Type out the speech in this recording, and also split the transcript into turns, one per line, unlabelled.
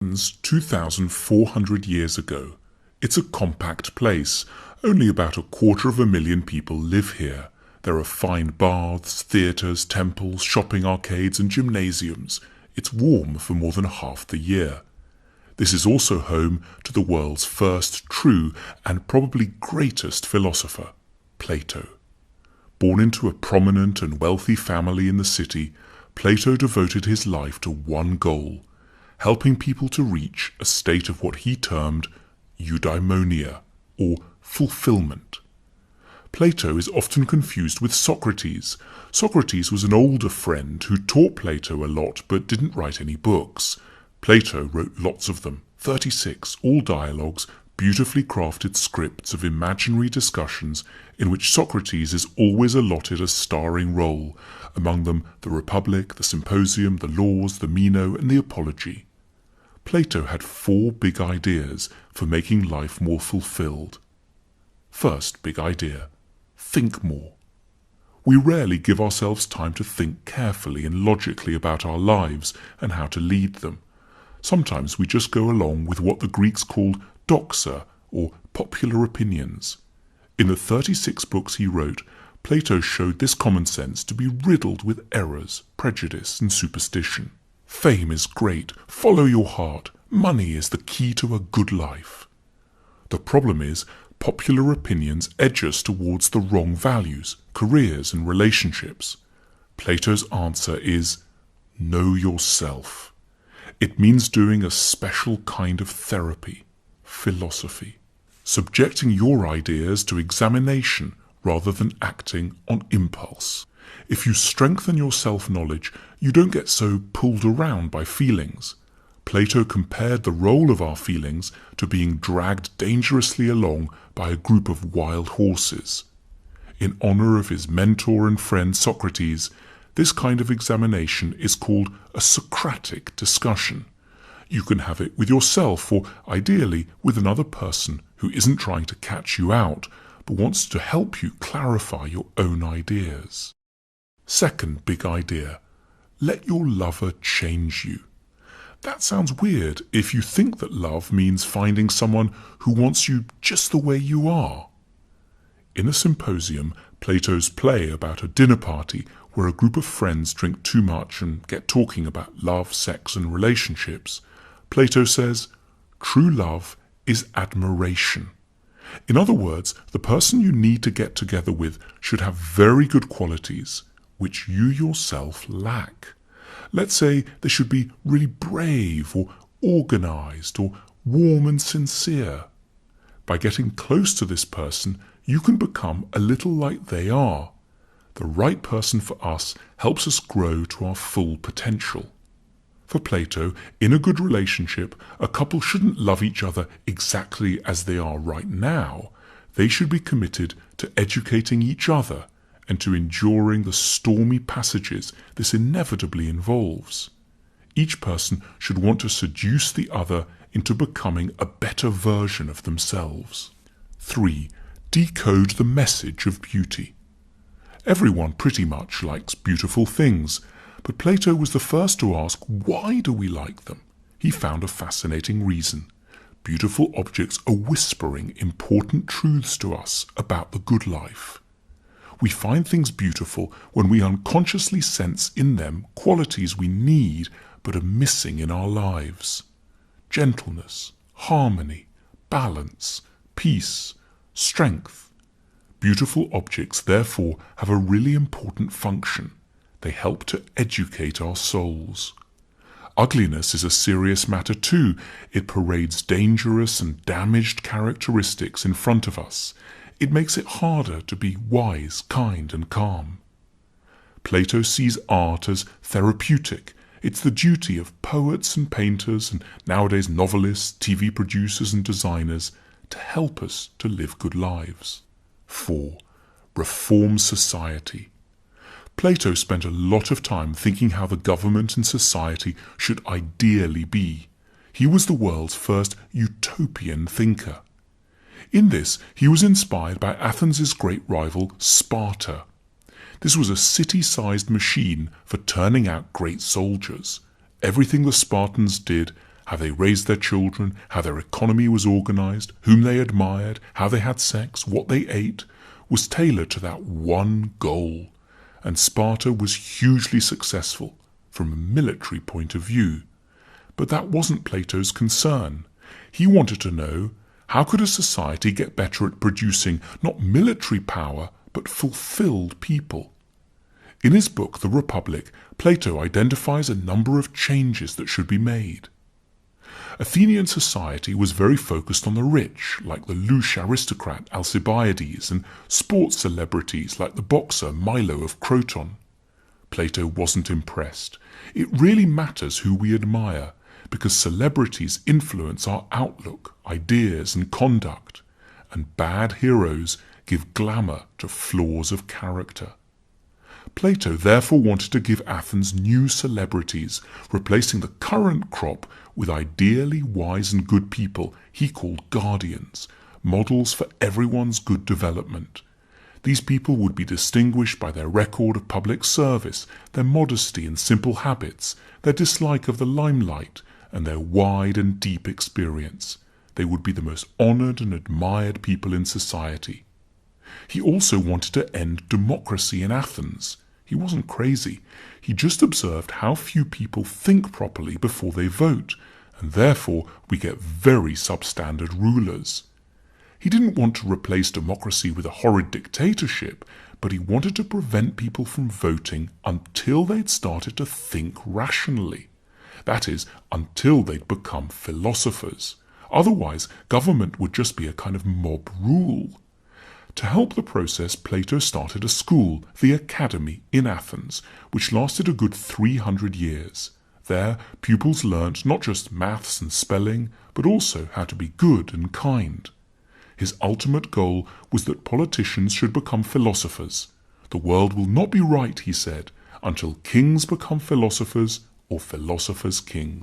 Athens 2,400 years ago. It's a compact place. Only about 250,000 people live here. There are fine baths, theatres, temples, shopping arcades and gymnasiums. It's warm for more than half the year. This is also home to the world's first true and probably greatest philosopher, Plato. Born into a prominent and wealthy family in the city, Plato devoted his life to one goal: helping people to reach a state of what he termed eudaimonia, or fulfillment. Plato is often confused with Socrates. Socrates was an older friend who taught Plato a lot but didn't write any books. Plato wrote lots of them, 36, all dialogues, beautifully crafted scripts of imaginary discussions in which Socrates is always allotted a starring role, among them the Republic, the Symposium, the Laws, the Meno, and the Apology. Plato had 4 big ideas for making life more fulfilled. First big idea: think more. We rarely give ourselves time to think carefully and logically about our lives and how to lead them. Sometimes we just go along with what the Greeks called doxa, or popular opinions. In the 36 books he wrote, Plato showed this common sense to be riddled with errors, prejudice, and superstition. Fame is great. Follow your heart. Money is the key to a good life. The problem is, popular opinions edge us towards the wrong values, careers, and relationships. Plato's answer is, know yourself. It means doing a special kind of therapy, philosophy, subjecting your ideas to examination rather than acting on impulse. If you strengthen your self-knowledge, you don't get so pulled around by feelings. Plato compared the role of our feelings to being dragged dangerously along by a group of wild horses. In honor of his mentor and friend Socrates, this kind of examination is called a Socratic discussion. You can have it with yourself or, ideally, with another person who isn't trying to catch you out, but wants to help you clarify your own ideas. Second big idea: let your lover change you. That sounds weird if you think that love means finding someone who wants you just the way you are. In a Symposium, Plato's play about a dinner party where a group of friends drink too much and get talking about love, sex, and relationships, Plato says, true love is admiration. In other words, the person you need to get together with should have very good qualities which you yourself lack. Let's say they should be really brave or organized or warm and sincere. By getting close to this person, you can become a little like they are. The right person for us helps us grow to our full potential. For Plato, in a good relationship, a couple shouldn't love each other exactly as they are right now. They should be committed to educating each other and to enduring the stormy passages this inevitably involves. Each person should want to seduce the other into becoming a better version of themselves. 3. Decode the message of beauty. Everyone pretty much likes beautiful things, but Plato was the first to ask, why do we like them? He found a fascinating reason. Beautiful objects are whispering important truths to us about the good life. We find things beautiful when we unconsciously sense in them qualities we need but are missing in our lives. Gentleness, harmony, balance, peace, strength. Beautiful objects, therefore, have a really important function. They help to educate our souls. Ugliness is a serious matter too. It parades dangerous and damaged characteristics in front of us. It makes it harder to be wise, kind, and calm. Plato sees art as therapeutic. It's the duty of poets and painters and nowadays novelists, TV producers and designers to help us to live good lives. 4. Reform society. Plato spent a lot of time thinking how the government and society should ideally be. He was the world's first utopian thinker. In this, he was inspired by Athens' great rival, Sparta. This was a city-sized machine for turning out great soldiers. Everything the Spartans did how they raised their children, how their economy was organized, whom they admired, how they had sex, what they ate, was tailored to that one goal. And Sparta was hugely successful from a military point of view. But that wasn't Plato's concern. He wanted to know, how could a society get better at producing not military power, but fulfilled people? In his book, The Republic, Plato identifies a number of changes that should be made. Athenian society was very focused on the rich, like the louche aristocrat Alcibiades, and sports celebrities like the boxer Milo of Croton. Plato wasn't impressed. It really matters who we admire, because celebrities influence our outlook, ideas, and conduct, and bad heroes give glamour to flaws of character. Plato therefore wanted to give Athens new celebrities, replacing the current crop with ideally wise and good people he called guardians, models for everyone's good development. These people would be distinguished by their record of public service, their modesty and simple habits, their dislike of the limelight, and their wide and deep experience. They would be the most honoured and admired people in society. He also wanted to end democracy in Athens. He wasn't crazy. He just observed how few people think properly before they vote, and therefore we get very substandard rulers. He didn't want to replace democracy with a horrid dictatorship, but he wanted to prevent people from voting until they'd started to think rationally. That is, until they'd become philosophers. Otherwise, government would just be a kind of mob rule. To help the process, Plato started a school, the Academy, in Athens, which lasted a good 300 years. There, pupils learnt not just maths and spelling, but also how to be good and kind. His ultimate goal was that politicians should become philosophers. The world will not be right, he said, until kings become philosophers or philosophers kings.